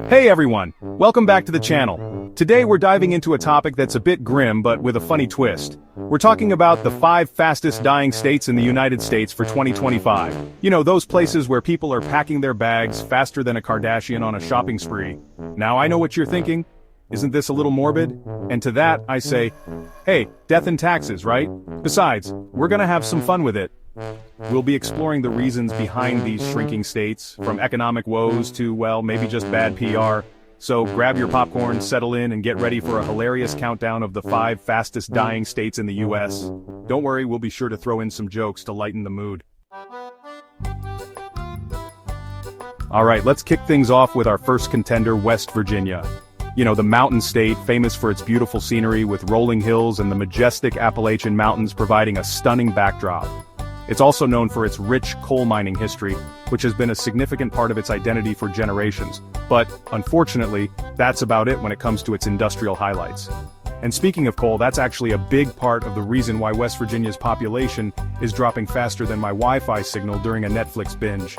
Hey everyone, welcome back to the channel. Today we're diving into a topic that's a bit grim but with a funny twist. We're talking about the 5 fastest dying states in the United States for 2025. You know, those places where people are packing their bags faster than a Kardashian on a shopping spree. Now I know what you're thinking. Isn't this a little morbid? And to that, I say, hey, death and taxes, right? Besides, we're gonna have some fun with it. We'll be exploring the reasons behind these shrinking states, from economic woes to, well, maybe just bad PR. So grab your popcorn, settle in, and get ready for a hilarious countdown of the 5 fastest dying states in the US. Don't worry, we'll be sure to throw in some jokes to lighten the mood. Alright, let's kick things off with our first contender, West Virginia. You know, the mountain state, famous for its beautiful scenery with rolling hills and the majestic Appalachian Mountains providing a stunning backdrop. It's also known for its rich coal mining history, which has been a significant part of its identity for generations. But, unfortunately, that's about it when it comes to its industrial highlights. And speaking of coal, that's actually a big part of the reason why West Virginia's population is dropping faster than my Wi-Fi signal during a Netflix binge.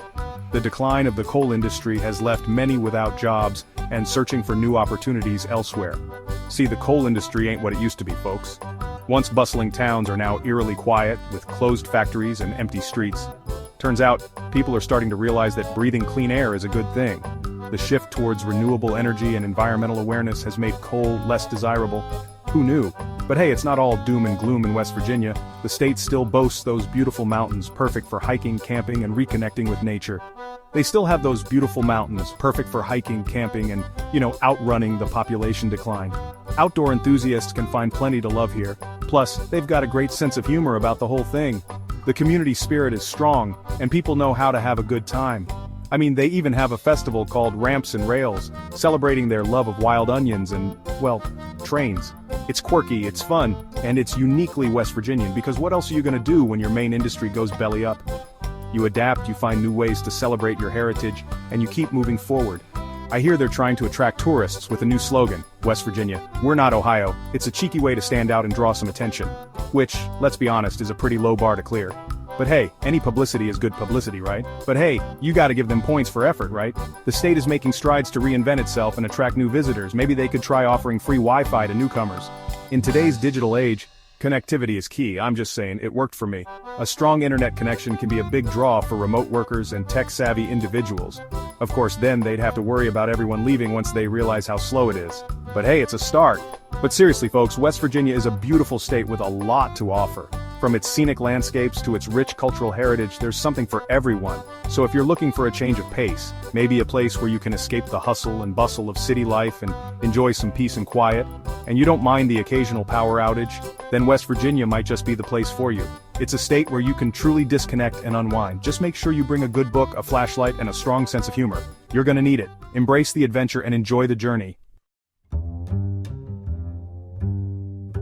The decline of the coal industry has left many without jobs and searching for new opportunities elsewhere. See, the coal industry ain't what it used to be, folks. Once bustling towns are now eerily quiet, with closed factories and empty streets. Turns out, people are starting to realize that breathing clean air is a good thing. The shift towards renewable energy and environmental awareness has made coal less desirable. Who knew? But hey, it's not all doom and gloom in West Virginia. The state still boasts those beautiful mountains perfect for hiking, camping, and reconnecting with nature. They still have those beautiful mountains, perfect for hiking, camping, and, outrunning the population decline. Outdoor enthusiasts can find plenty to love here. Plus, they've got a great sense of humor about the whole thing. The community spirit is strong, and people know how to have a good time. I mean, they even have a festival called Ramps and Rails, celebrating their love of wild onions and, well, trains. It's quirky, it's fun, and it's uniquely West Virginian because what else are you gonna do when your main industry goes belly up? You adapt, you find new ways to celebrate your heritage, and you keep moving forward. I hear they're trying to attract tourists with a new slogan, West Virginia, we're not Ohio. It's a cheeky way to stand out and draw some attention. Which, let's be honest, is a pretty low bar to clear. But hey, any publicity is good publicity, right? But hey, you gotta give them points for effort, right? The state is making strides to reinvent itself and attract new visitors. Maybe they could try offering free Wi-Fi to newcomers. In today's digital age, connectivity is key. I'm just saying, it worked for me. A strong internet connection can be a big draw for remote workers and tech-savvy individuals. Of course, then they'd have to worry about everyone leaving once they realize how slow it is. But hey, it's a start. But seriously folks, West Virginia is a beautiful state with a lot to offer. From its scenic landscapes to its rich cultural heritage, there's something for everyone. So if you're looking for a change of pace, maybe a place where you can escape the hustle and bustle of city life and enjoy some peace and quiet, and you don't mind the occasional power outage, then West Virginia might just be the place for you. It's a state where you can truly disconnect and unwind. Just make sure you bring a good book, a flashlight, and a strong sense of humor. You're gonna need it. Embrace the adventure and enjoy the journey.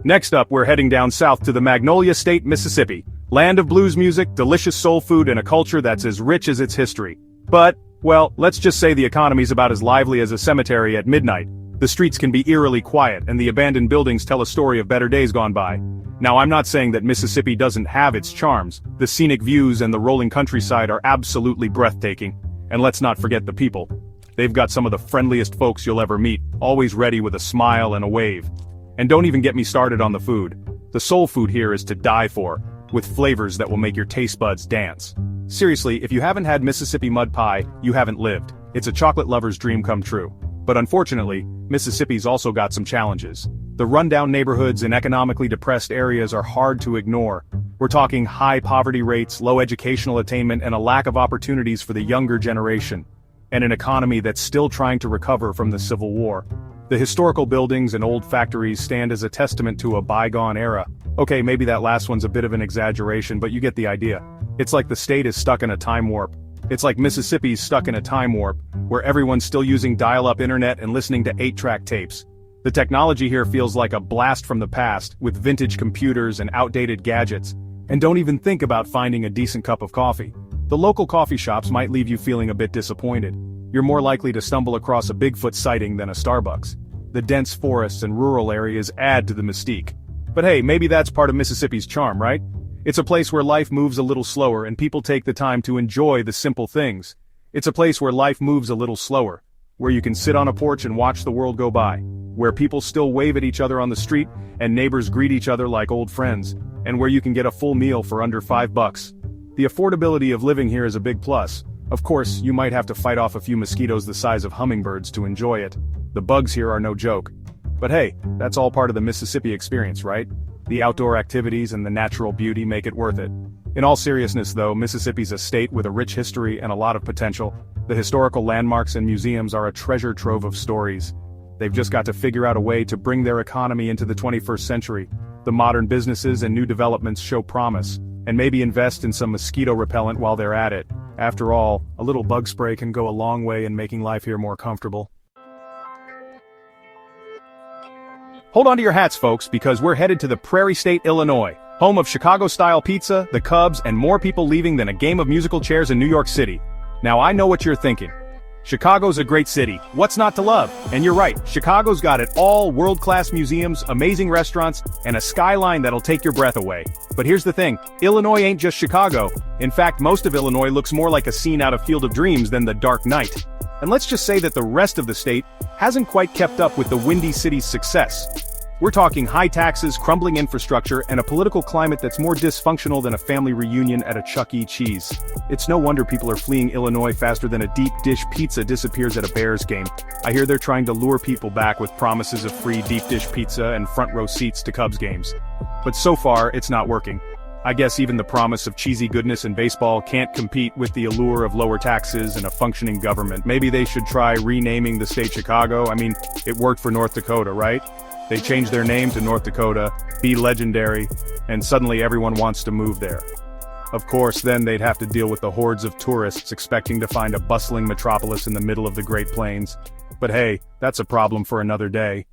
Next up, we're heading down south to the Magnolia State, Mississippi. Land of blues music, delicious soul food, and a culture that's as rich as its history. But, well, let's just say the economy's about as lively as a cemetery at midnight. The streets can be eerily quiet, and the abandoned buildings tell a story of better days gone by. Now, I'm not saying that Mississippi doesn't have its charms. The scenic views and the rolling countryside are absolutely breathtaking. And let's not forget the people. They've got some of the friendliest folks you'll ever meet, always ready with a smile and a wave. And don't even get me started on the food. The soul food here is to die for, with flavors that will make your taste buds dance. Seriously, if you haven't had Mississippi mud pie, you haven't lived. It's a chocolate lover's dream come true. But unfortunately, Mississippi's also got some challenges. The rundown neighborhoods in economically depressed areas are hard to ignore. We're talking high poverty rates, low educational attainment, and a lack of opportunities for the younger generation. And an economy that's still trying to recover from the Civil War. The historical buildings and old factories stand as a testament to a bygone era. Okay, maybe that last one's a bit of an exaggeration, but you get the idea. It's like the state is stuck in a time warp. It's like Mississippi's stuck in a time warp, where everyone's still using dial-up internet and listening to 8-track tapes. The technology here feels like a blast from the past, with vintage computers and outdated gadgets. And don't even think about finding a decent cup of coffee. The local coffee shops might leave you feeling a bit disappointed. You're more likely to stumble across a Bigfoot sighting than a Starbucks. The dense forests and rural areas add to the mystique. But hey, maybe that's part of Mississippi's charm, right? It's a place where life moves a little slower and people take the time to enjoy the simple things. It's a place where life moves a little slower, where you can sit on a porch and watch the world go by, where people still wave at each other on the street, and neighbors greet each other like old friends, and where you can get a full meal for under $5. The affordability of living here is a big plus. Of course, you might have to fight off a few mosquitoes the size of hummingbirds to enjoy it. The bugs here are no joke. But hey, that's all part of the Mississippi experience, right? The outdoor activities and the natural beauty make it worth it. In all seriousness though, Mississippi's a state with a rich history and a lot of potential. The historical landmarks and museums are a treasure trove of stories. They've just got to figure out a way to bring their economy into the 21st century. The modern businesses and new developments show promise, and maybe invest in some mosquito repellent while they're at it. After all, a little bug spray can go a long way in making life here more comfortable. Hold on to your hats, folks, because we're headed to the Prairie State, Illinois, home of Chicago-style pizza, the Cubs, and more people leaving than a game of musical chairs in New York City. Now I know what you're thinking. Chicago's a great city, what's not to love? And you're right, Chicago's got it all: world-class museums, amazing restaurants, and a skyline that'll take your breath away. But here's the thing, Illinois ain't just Chicago. In fact, most of Illinois looks more like a scene out of Field of Dreams than The Dark Knight. And let's just say that the rest of the state hasn't quite kept up with the Windy City's success. We're talking high taxes, crumbling infrastructure, and a political climate that's more dysfunctional than a family reunion at a Chuck E. Cheese. It's no wonder people are fleeing Illinois faster than a deep dish pizza disappears at a Bears game. I hear they're trying to lure people back with promises of free deep dish pizza and front row seats to Cubs games. But so far, it's not working. I guess even the promise of cheesy goodness in baseball can't compete with the allure of lower taxes and a functioning government. Maybe they should try renaming the state Chicago. I mean, it worked for North Dakota, right? They changed their name to North Dakota, be legendary, and suddenly everyone wants to move there. Of course, then they'd have to deal with the hordes of tourists expecting to find a bustling metropolis in the middle of the Great Plains. But hey, that's a problem for another day.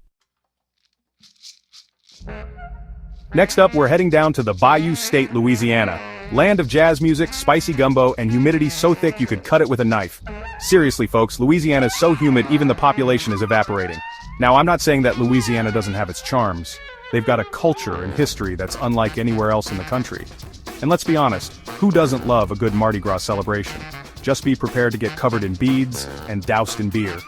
Next up, we're heading down to the Bayou State, Louisiana. Land of jazz music, spicy gumbo, and humidity so thick you could cut it with a knife. Seriously folks, Louisiana's so humid even the population is evaporating. Now I'm not saying that Louisiana doesn't have its charms. They've got a culture and history that's unlike anywhere else in the country. And let's be honest, who doesn't love a good Mardi Gras celebration? Just be prepared to get covered in beads and doused in beer.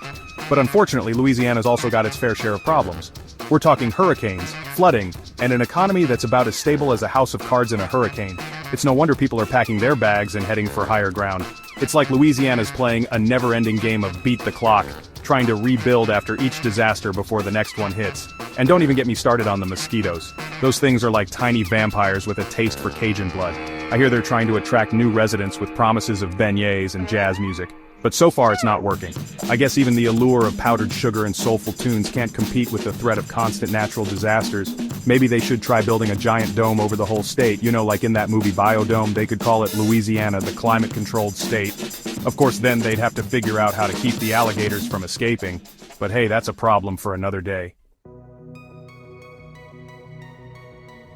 But unfortunately, Louisiana's also got its fair share of problems. We're talking hurricanes, flooding, and an economy that's about as stable as a house of cards in a hurricane. It's no wonder people are packing their bags and heading for higher ground. It's like Louisiana's playing a never-ending game of beat the clock, trying to rebuild after each disaster before the next one hits. And don't even get me started on the mosquitoes. Those things are like tiny vampires with a taste for Cajun blood. I hear they're trying to attract new residents with promises of beignets and jazz music. But so far it's not working. I guess even the allure of powdered sugar and soulful tunes can't compete with the threat of constant natural disasters. Maybe they should try building a giant dome over the whole state, you know, like in that movie Biodome. They could call it Louisiana, the climate-controlled state. Of course then they'd have to figure out how to keep the alligators from escaping. But hey, that's a problem for another day.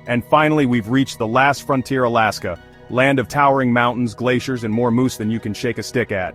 And finally we've reached the last frontier, Alaska. Land of towering mountains, glaciers, and more moose than you can shake a stick at.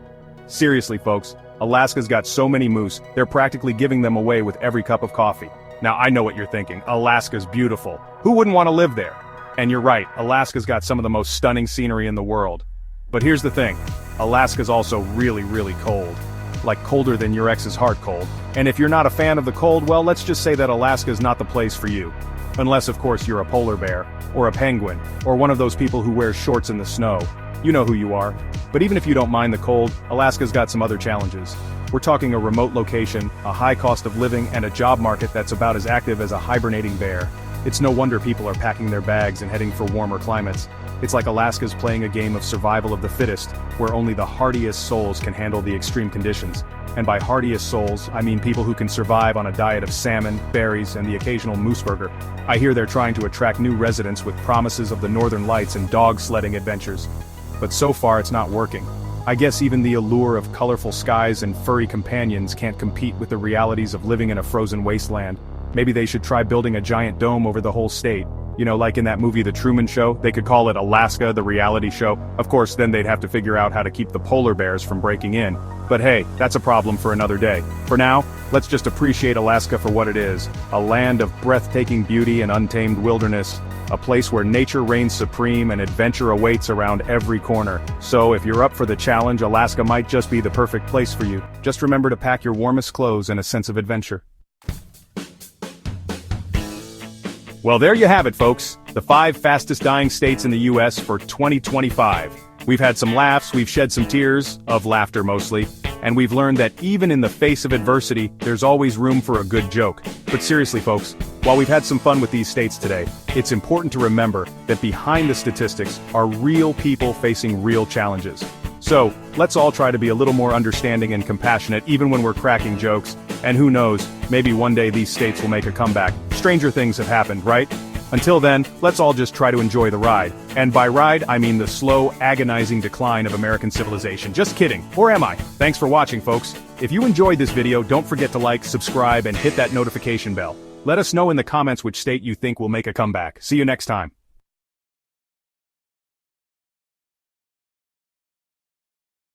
Seriously folks, Alaska's got so many moose, they're practically giving them away with every cup of coffee. Now I know what you're thinking, Alaska's beautiful. Who wouldn't want to live there? And you're right, Alaska's got some of the most stunning scenery in the world. But here's the thing, Alaska's also really, really cold. Like colder than your ex's heart cold. And if you're not a fan of the cold, well, let's just say that Alaska's not the place for you. Unless of course you're a polar bear, or a penguin, or one of those people who wear shorts in the snow. You know who you are. But even if you don't mind the cold, Alaska's got some other challenges. We're talking a remote location, a high cost of living, and a job market that's about as active as a hibernating bear. It's no wonder people are packing their bags and heading for warmer climates. It's like Alaska's playing a game of survival of the fittest, where only the hardiest souls can handle the extreme conditions. And by hardiest souls, I mean people who can survive on a diet of salmon, berries, and the occasional moose burger. I hear they're trying to attract new residents with promises of the northern lights and dog sledding adventures. But so far it's not working. I guess even the allure of colorful skies and furry companions can't compete with the realities of living in a frozen wasteland. Maybe they should try building a giant dome over the whole state. You know, like in that movie The Truman Show, they could call it Alaska, the reality show. Of course, then they'd have to figure out how to keep the polar bears from breaking in. But hey, that's a problem for another day. For now, let's just appreciate Alaska for what it is. A land of breathtaking beauty and untamed wilderness. A place where nature reigns supreme and adventure awaits around every corner. So if you're up for the challenge, Alaska might just be the perfect place for you. Just remember to pack your warmest clothes and a sense of adventure. Well, there you have it, folks. The 5 fastest dying states in the US for 2025. We've had some laughs, we've shed some tears, of laughter mostly, and we've learned that even in the face of adversity, there's always room for a good joke. But seriously, folks, while we've had some fun with these states today, it's important to remember that behind the statistics are real people facing real challenges. So, let's all try to be a little more understanding and compassionate even when we're cracking jokes, and who knows, maybe one day these states will make a comeback. Stranger things have happened, right? Until then, let's all just try to enjoy the ride. And by ride, I mean the slow, agonizing decline of American civilization. Just kidding. Or am I? Thanks for watching, folks. If you enjoyed this video, don't forget to like, subscribe, and hit that notification bell. Let us know in the comments which state you think will make a comeback. See you next time.